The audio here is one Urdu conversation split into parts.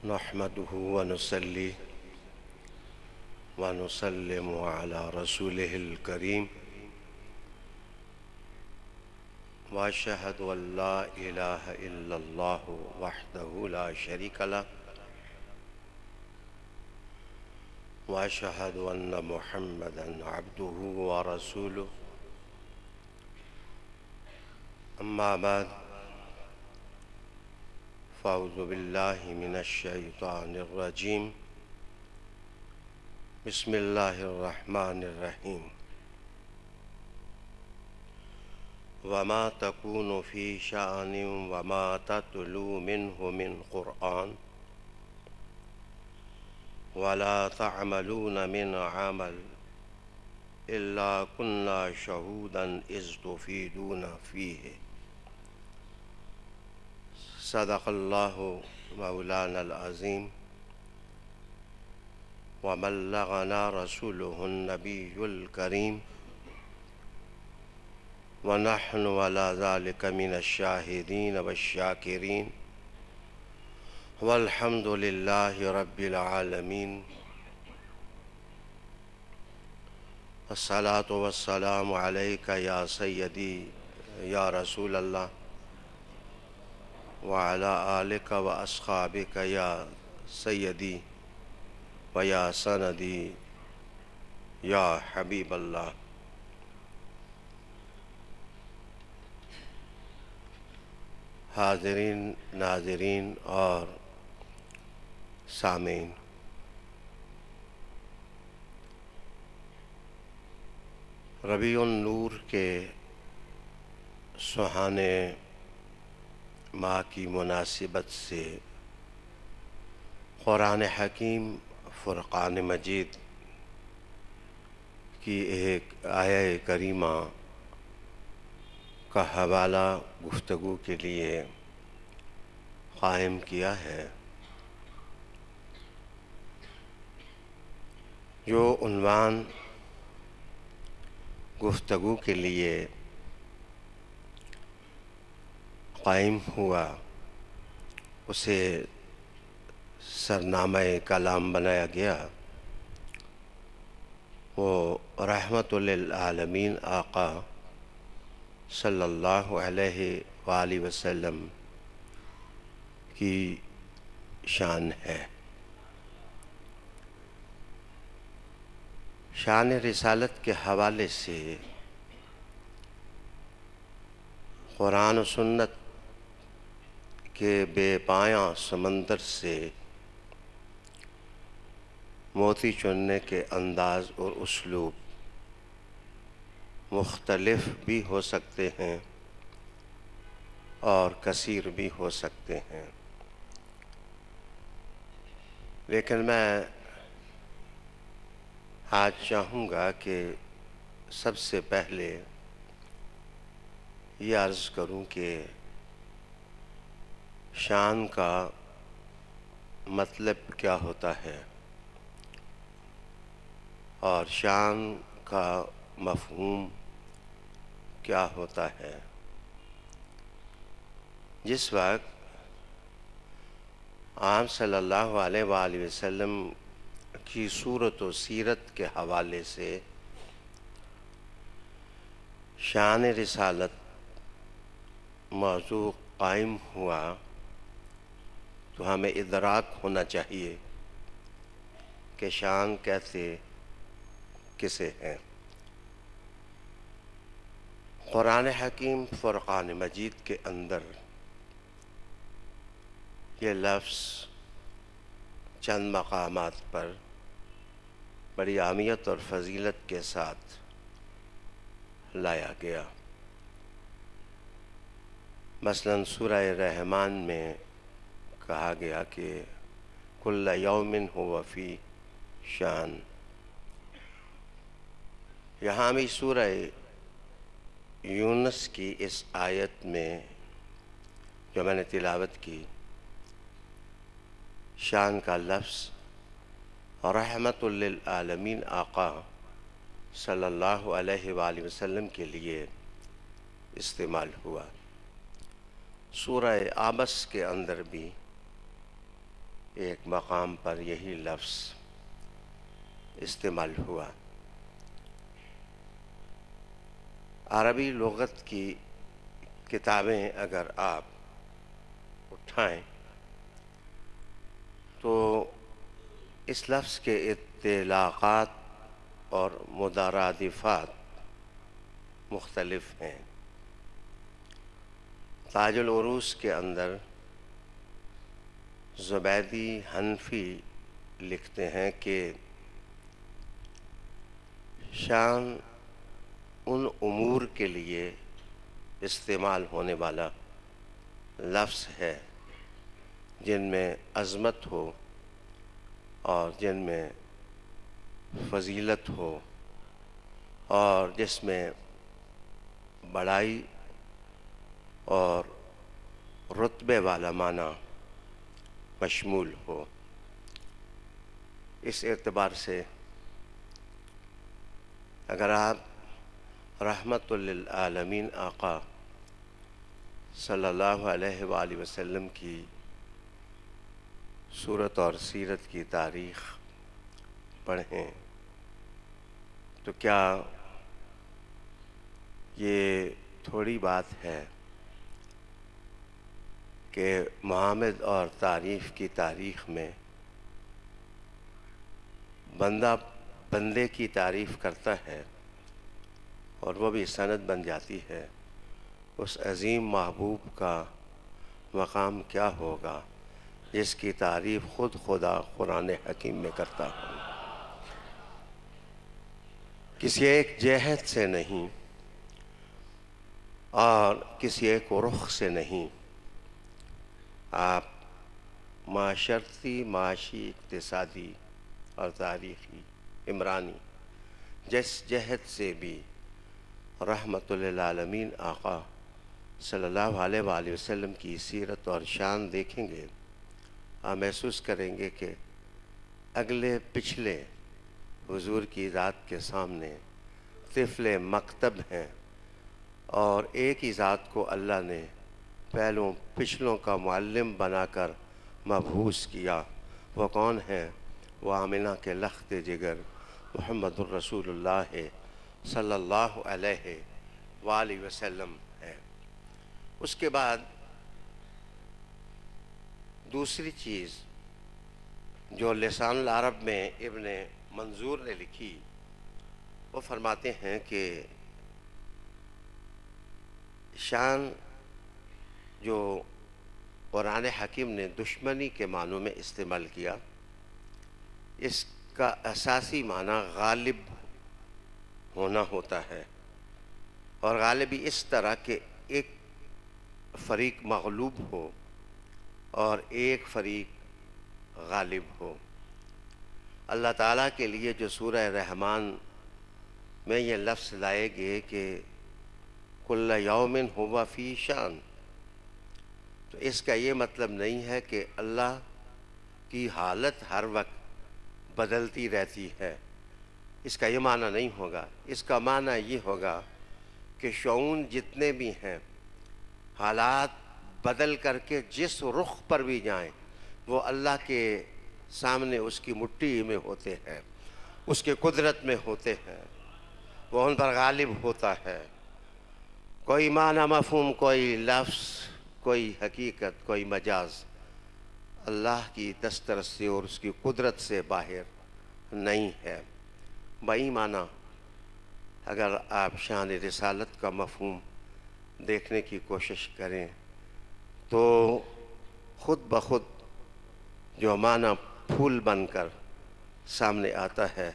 نحمده ونصلي ونسلم على رسوله الكريم وأشهد أن لا إله إلا الله وحده لا شريك له وأشهد أن محمدًا عبده ورسوله أما بعد فأعوذ بالله من الشيطان الرجيم بسم الله الرحمن الرحيم وما تكون في شأن وما تتلو منه من قرآن ولا تعملون من عمل إلا كنا شهودا إذ تفيدون فيه صدق الله مولانا العظيم وبلغنا رسوله النبي الكريم ونحن على ذلك من الشاهدين والشاكرين والحمد لله رب العالمين الصلاة والسلام عليك يا سيدي يا رسول الله وعلى آلك وأصحابك يا سيدي ويا سندي يا حبيب الله حاضرین ناظرین اور سامعین، ربیع النور کے سہانے ماہ کی مناسبت سے قرآن حکیم فرقان مجید کی ایک آیہ کریمہ کا حوالہ گفتگو کے لیے قائم کیا ہے، جو عنوان گفتگو کے لیے قائم ہوا اسے سرنامہ کلام بنایا گیا۔ وہ رحمت للعالمین آقا صلی اللہ علیہ وآلہ وسلم کی شان ہے۔ شان رسالت کے حوالے سے قرآن و سنت کے بے پایاں سمندر سے موتی چننے کے انداز اور اسلوب مختلف بھی ہو سکتے ہیں اور کثیر بھی ہو سکتے ہیں، لیکن میں آج چاہوں گا کہ سب سے پہلے یہ عرض کروں کہ شان کا مطلب کیا ہوتا ہے اور شان کا مفہوم کیا ہوتا ہے۔ جس وقت آپ صلی اللہ علیہ وآلہ وسلم کی صورت و سیرت کے حوالے سے شان رسالت موضوع قائم ہوا تو ہمیں ادراک ہونا چاہیے کہ شان کہتے کسے ہیں۔ قرآن حکیم فرقان مجید کے اندر یہ لفظ چند مقامات پر بڑی اہمیت اور فضیلت کے ساتھ لایا گیا۔ مثلاً سورہ رحمان میں کہا گیا کہ کل یوم ہو فی شان۔ یہاں بھی سورہ یونس کی اس آیت میں جو میں نے تلاوت کی، شان کا لفظ رحمت للعالمین آقا صلی اللہ علیہ وآلہ وسلم کے لیے استعمال ہوا۔ سورہ آبس کے اندر بھی ایک مقام پر یہی لفظ استعمال ہوا۔ عربی لغت کی کتابیں اگر آپ اٹھائیں تو اس لفظ کے اطلاقات اور مترادفات مختلف ہیں۔ تاج العروس کے اندر زبیدی حنفی لکھتے ہیں کہ شان ان امور کے لیے استعمال ہونے والا لفظ ہے جن میں عظمت ہو اور جن میں فضیلت ہو اور جس میں بڑائی اور رتبے والا معنی مشمول ہو۔ اس اعتبار سے اگر آپ رحمت للعالمین آقا صلی اللہ علیہ وآلہ وسلم کی صورت اور سیرت کی تاریخ پڑھیں تو کیا یہ تھوڑی بات ہے کہ محمد اور تعریف کی تاریخ میں بندہ بندے کی تعریف کرتا ہے اور وہ بھی سند بن جاتی ہے، اس عظیم محبوب کا مقام کیا ہوگا جس کی تعریف خود خدا قرآن حکیم میں کرتا ہوں۔ کسی ایک جہت سے نہیں اور کسی ایک رخ سے نہیں، آپ معاشرتی، معاشی، اقتصادی اور تاریخی، عمرانی جس جہت سے بھی رحمت للعالمین آقا صلی اللہ علیہ وآلہ وسلم کی سیرت اور شان دیکھیں گے، آپ محسوس کریں گے کہ اگلے پچھلے حضور کی ذات کے سامنے طفل مکتب ہیں، اور ایک ہی ذات کو اللہ نے پہلوں پچھلوں کا معلم بنا کر مبعوث کیا۔ وہ کون ہیں؟ وہ آمنہ کے لخت جگر محمد الرسول اللہ صلی اللہ علیہ وآلہ وسلم ہیں۔ اس کے بعد دوسری چیز جو لسان العرب میں ابن منظور نے لکھی، وہ فرماتے ہیں کہ شان جو قرآن حکیم نے دشمنی کے معنوں میں استعمال کیا، اس کا اساسی معنی غالب ہونا ہوتا ہے، اور غالبی اس طرح کہ ایک فریق مغلوب ہو اور ایک فریق غالب ہو۔ اللہ تعالیٰ کے لیے جو سورہ رحمان میں یہ لفظ لائے گئے کہ کل یوم ہوا فی شان، تو اس کا یہ مطلب نہیں ہے کہ اللہ کی حالت ہر وقت بدلتی رہتی ہے، اس کا یہ معنی نہیں ہوگا۔ اس کا معنی یہ ہوگا کہ شعون جتنے بھی ہیں، حالات بدل کر کے جس رخ پر بھی جائیں، وہ اللہ کے سامنے اس کی مٹھی میں ہوتے ہیں، اس کے قدرت میں ہوتے ہیں، وہ ان پر غالب ہوتا ہے۔ کوئی معنی مفہوم، کوئی لفظ، کوئی حقیقت، کوئی مجاز اللہ کی دسترس سے اور اس کی قدرت سے باہر نہیں ہے۔ بئی معنی اگر آپ شان رسالت کا مفہوم دیکھنے کی کوشش کریں تو خود بخود جو معنی پھول بن کر سامنے آتا ہے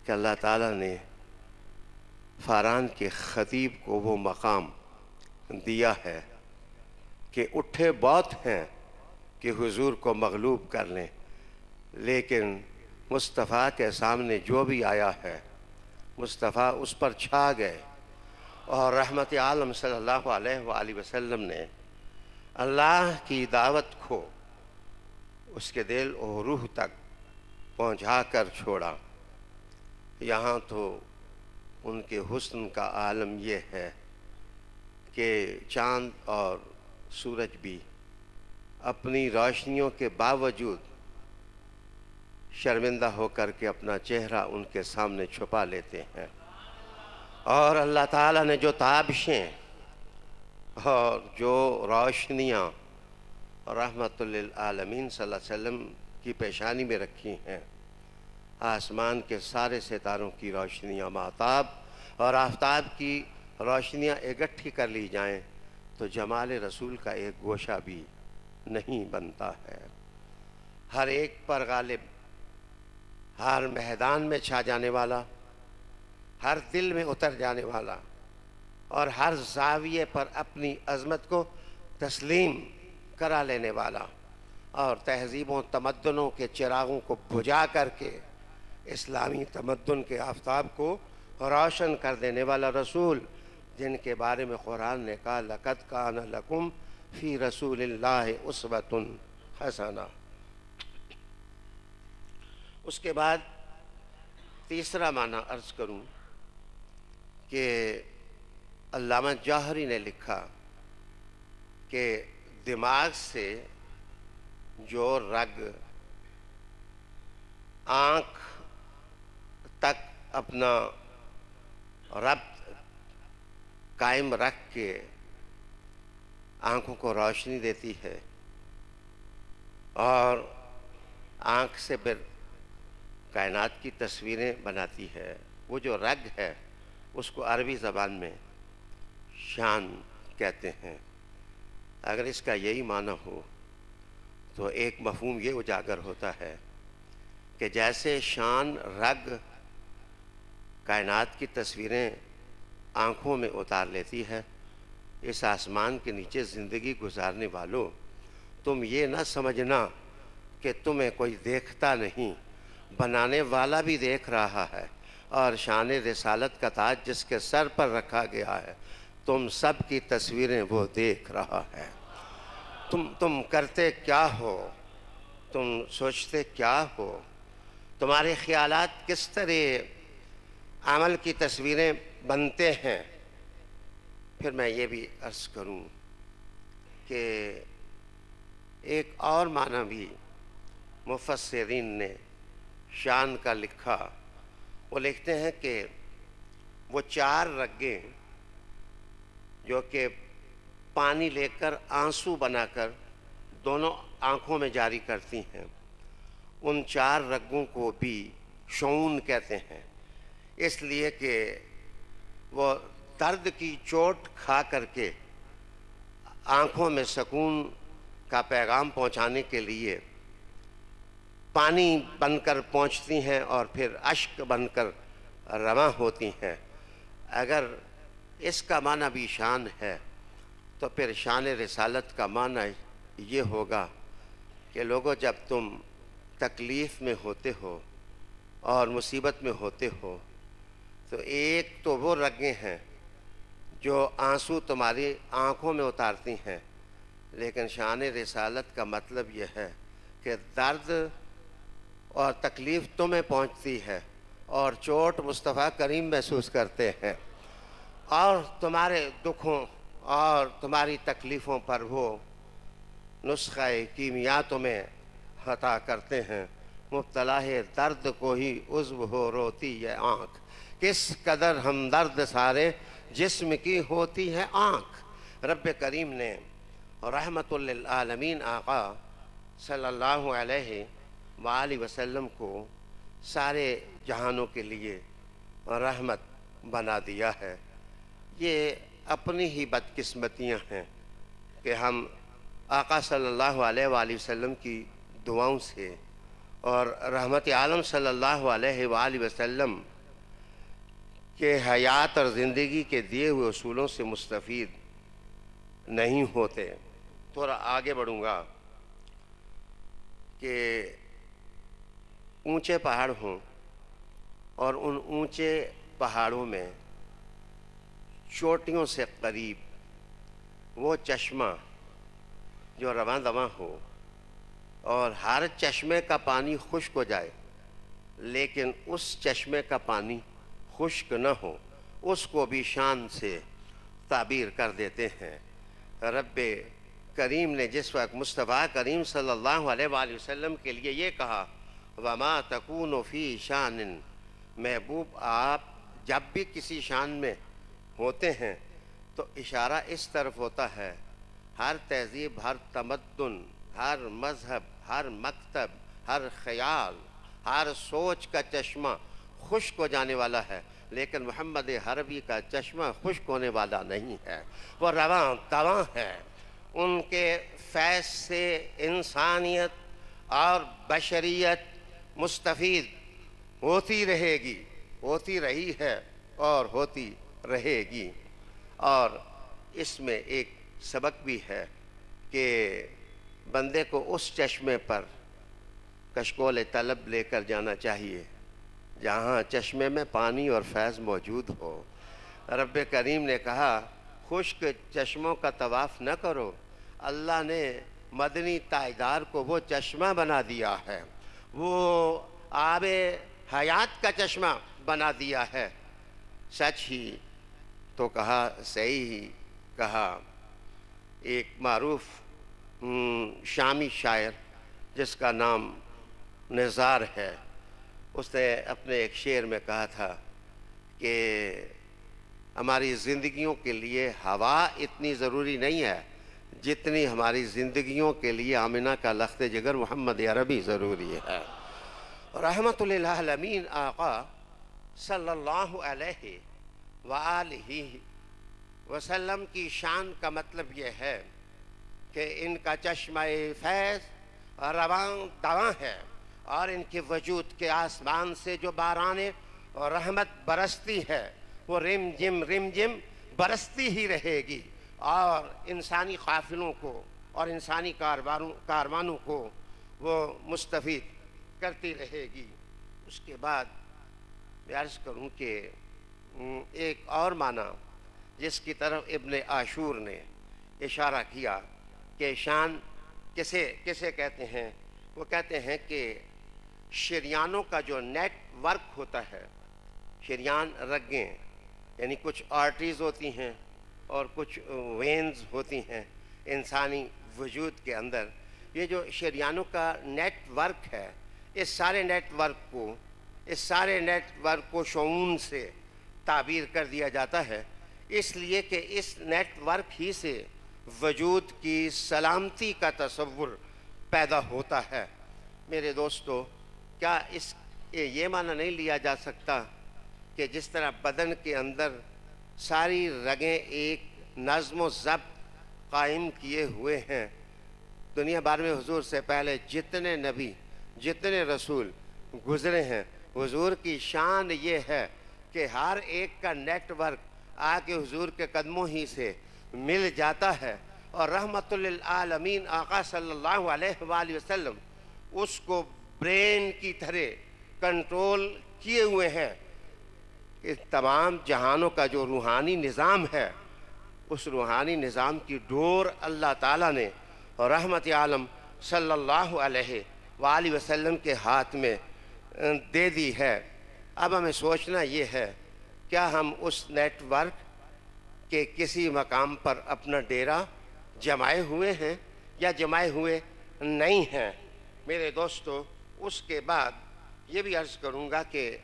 کہ اللہ تعالیٰ نے فاران کے خطیب کو وہ مقام دیا ہے کہ اٹھے بہت ہیں کہ حضور کو مغلوب کر لیں، لیکن مصطفیٰ کے سامنے جو بھی آیا ہے مصطفیٰ اس پر چھا گئے، اور رحمت عالم صلی اللہ علیہ وآلہ وسلم نے اللہ کی دعوت کو اس کے دل اور روح تک پہنچا کر چھوڑا۔ یہاں تو ان کے حسن کا عالم یہ ہے کہ چاند اور سورج بھی اپنی روشنیوں کے باوجود شرمندہ ہو کر کے اپنا چہرہ ان کے سامنے چھپا لیتے ہیں، اور اللہ تعالیٰ نے جو تابشیں اور جو روشنیاں رحمت للعالمین صلی اللہ علیہ وسلم کی پیشانی میں رکھی ہیں، آسمان کے سارے ستاروں کی روشنیاں، ماہتاب اور آفتاب کی روشنیاں اکٹھی کر لی جائیں تو جمال رسول کا ایک گوشہ بھی نہیں بنتا ہے۔ ہر ایک پر غالب، ہر میدان میں چھا جانے والا، ہر دل میں اتر جانے والا، اور ہر زاویے پر اپنی عظمت کو تسلیم کرا لینے والا، اور تہذیبوں تمدنوں کے چراغوں کو بجھا کر کے اسلامی تمدن کے آفتاب کو روشن کر دینے والا رسول، جن کے بارے میں قرآن نے کہا لَقَدْ كَانَ لَكُمْ فِي رَسُولِ اللَّهِ أُسْوَةٌ حَسَنَةٌ۔ اس کے بعد تیسرا معنی عرض کروں کہ علامہ جوہری نے لکھا کہ دماغ سے جو رگ آنکھ تک اپنا ربط قائم رکھ کے آنکھوں کو روشنی دیتی ہے، اور آنکھ سے پھر کائنات کی تصویریں بناتی ہے، وہ جو رگ ہے اس کو عربی زبان میں شان کہتے ہیں۔ اگر اس کا یہی معنی ہو تو ایک مفہوم یہ اجاگر ہوتا ہے کہ جیسے شان رگ کائنات کی تصویریں آنکھوں میں اتار لیتی ہے، اس آسمان کے نیچے زندگی گزارنے والوں، تم یہ نہ سمجھنا کہ تمہیں کوئی دیکھتا نہیں، بنانے والا بھی دیکھ رہا ہے، اور شان رسالت کا تاج جس کے سر پر رکھا گیا ہے، تم سب کی تصویریں وہ دیکھ رہا ہے۔ تم کرتے کیا ہو، تم سوچتے کیا ہو، تمہارے خیالات کس طرح عمل کی تصویریں بنتے ہیں۔ پھر میں یہ بھی عرض کروں کہ ایک اور معنی بھی مفسرین نے شان کا لکھا، وہ لکھتے ہیں کہ وہ چار رگیں جو کہ پانی لے کر آنسو بنا کر دونوں آنکھوں میں جاری کرتی ہیں، ان چار رگوں کو بھی شعون کہتے ہیں، اس لیے کہ وہ درد کی چوٹ کھا کر کے آنکھوں میں سکون کا پیغام پہنچانے کے لیے پانی بن کر پہنچتی ہیں اور پھر اشک بن کر رواں ہوتی ہیں۔ اگر اس کا معنی بھی شان ہے تو پھر شان رسالت کا معنی یہ ہوگا کہ لوگوں، جب تم تکلیف میں ہوتے ہو اور مصیبت میں ہوتے ہو تو ایک تو وہ رگیں ہیں جو آنسو تمہاری آنکھوں میں اتارتی ہیں، لیکن شان رسالت کا مطلب یہ ہے کہ درد اور تکلیف تمہیں پہنچتی ہے اور چوٹ مصطفیٰ کریم محسوس کرتے ہیں، اور تمہارے دکھوں اور تمہاری تکلیفوں پر وہ نسخہ کیمیا تمہیں عطا کرتے ہیں۔ مبتلا ہے درد کو ہی عضو ہو روتی یہ آنکھ، کس قدر ہمدرد سارے جسم کی ہوتی ہے آنکھ۔ رب کریم نے رحمت للعالمین آقا صلی اللہ علیہ وآلہ وسلم کو سارے جہانوں کے لیے رحمت بنا دیا ہے۔ یہ اپنی ہی بدقسمتیاں ہیں کہ ہم آقا صلی اللہ علیہ وآلہ وسلم کی دعاؤں سے اور رحمت عالم صلی اللہ علیہ وآلہ وسلم کے حیات اور زندگی کے دیے ہوئے اصولوں سے مستفید نہیں ہوتے۔ تھوڑا آگے بڑھوں گا کہ اونچے پہاڑ ہوں اور ان اونچے پہاڑوں میں چوٹیوں سے قریب وہ چشمہ جو رواں دواں ہو، اور ہر چشمے کا پانی خشک ہو جائے لیکن اس چشمے کا پانی خشک نہ ہو، اس کو بھی شان سے تعبیر کر دیتے ہیں۔ رب کریم نے جس وقت مصطفیٰ کریم صلی اللہ علیہ وآلہ وسلم کے لیے یہ کہا وما تکون فی شان، محبوب آپ جب بھی کسی شان میں ہوتے ہیں تو اشارہ اس طرف ہوتا ہے، ہر تہذیب، ہر تمدن، ہر مذہب، ہر مکتب، ہر خیال، ہر سوچ کا چشمہ خشک ہو جانے والا ہے، لیکن محمد عربی کا چشمہ خشک ہونے والا نہیں ہے، وہ رواں دواں ہے۔ ان کے فیض سے انسانیت اور بشریت مستفید ہوتی رہے گی، ہوتی رہی ہے اور ہوتی رہے گی۔ اور اس میں ایک سبق بھی ہے کہ بندے کو اس چشمے پر کشکول طلب لے کر جانا چاہیے جہاں چشمے میں پانی اور فیض موجود ہو۔ رب کریم نے کہا خشک چشموں کا طواف نہ کرو، اللہ نے مدنی تاجدار کو وہ چشمہ بنا دیا ہے، وہ آب حیات کا چشمہ بنا دیا ہے۔ سچ ہی تو کہا، صحیح ہی کہا۔ ایک معروف شامی شاعر جس کا نام نزار ہے، اس نے اپنے ایک شعر میں کہا تھا کہ ہماری زندگیوں کے لیے ہوا اتنی ضروری نہیں ہے جتنی ہماری زندگیوں کے لیے آمنہ کا لخت جگر محمد عربی ضروری ہے۔ رحمت للعالمین آقا صلی اللہ علیہ وآلہ وسلم کی شان کا مطلب یہ ہے کہ ان کا چشمہ فیض رواں دواں ہے، اور ان کے وجود کے آسمان سے جو باران رحمت برستی ہے وہ رم جم برستی ہی رہے گی، اور انسانی قافلوں کو اور انسانی کاروانوں کو وہ مستفید کرتی رہے گی۔ اس کے بعد میں عرض کروں کہ ایک اور معنی جس کی طرف ابن عاشور نے اشارہ کیا کہ شان کسے کہتے ہیں، وہ کہتے ہیں کہ شریانوں کا جو نیٹ ورک ہوتا ہے، شریان رگیں یعنی کچھ آرٹریز ہوتی ہیں اور کچھ وینز ہوتی ہیں انسانی وجود کے اندر، یہ جو شریانوں کا نیٹ ورک ہے، اس سارے نیٹ ورک کو شعون سے تعبیر کر دیا جاتا ہے، اس لیے کہ اس نیٹ ورک ہی سے وجود کی سلامتی کا تصور پیدا ہوتا ہے۔ میرے دوستو، کیا یہ معنی نہیں لیا جا سکتا کہ جس طرح بدن کے اندر ساری رگیں ایک نظم و ضبط قائم کیے ہوئے ہیں، دنیا بھر میں حضور سے پہلے جتنے نبی، جتنے رسول گزرے ہیں، حضور کی شان یہ ہے کہ ہر ایک کا نیٹ ورک آ کے حضور کے قدموں ہی سے مل جاتا ہے، اور رحمت للعالمین آقا صلی اللہ علیہ وآلہ وسلم اس کو برین کی طرح کنٹرول کیے ہوئے ہیں کہ تمام جہانوں کا جو روحانی نظام ہے، اس روحانی نظام کی ڈور اللہ تعالیٰ نے رحمت عالم صلی اللہ علیہ وآلہ وسلم کے ہاتھ میں دے دی ہے۔ اب ہمیں سوچنا یہ ہے، کیا ہم اس نیٹ ورک کے کسی مقام پر اپنا ڈیرا جمائے ہوئے ہیں یا جمائے ہوئے نہیں ہیں؟ میرے دوستو، اس کے بعد یہ بھی عرض کروں گا کہ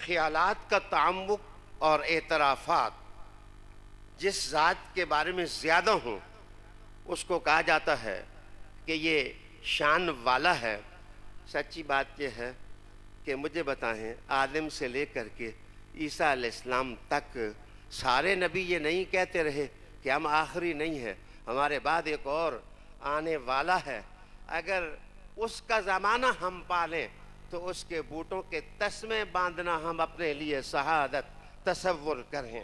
خیالات کا تعمق اور اعترافات جس ذات کے بارے میں زیادہ ہوں اس کو کہا جاتا ہے کہ یہ شان والا ہے۔ سچی بات یہ ہے کہ مجھے بتائیں، آدم سے لے کر کے عیسیٰ علیہ السلام تک سارے نبی یہ نہیں کہتے رہے کہ ہم آخری نہیں ہیں، ہمارے بعد ایک اور آنے والا ہے؟ اگر اس کا زمانہ ہم پالیں تو اس کے بوٹوں کے تسمے باندھنا ہم اپنے لیے سعادت تصور کریں۔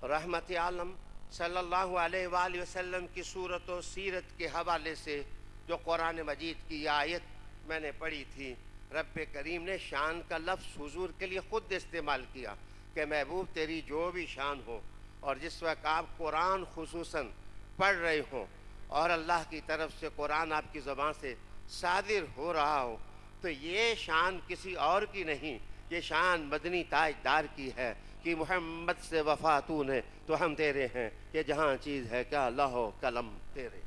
رحمت عالم صلی اللہ علیہ وآلہ وسلم کی صورت و سیرت کے حوالے سے جو قرآن مجید کی آیت میں نے پڑھی تھی، رب کریم نے شان کا لفظ حضور کے لیے خود استعمال کیا کہ محبوب تیری جو بھی شان ہو، اور جس وقت آپ قرآن خصوصاً پڑھ رہے ہوں اور اللہ کی طرف سے قرآن آپ کی زبان سے صادر ہو رہا ہو، تو یہ شان کسی اور کی نہیں، یہ شان مدنی تاجدار کی ہے کہ محمد سے وفا تو نے تو ہم تیرے ہیں، یہ جہاں چیز ہے کیا لوح و قلم تیرے۔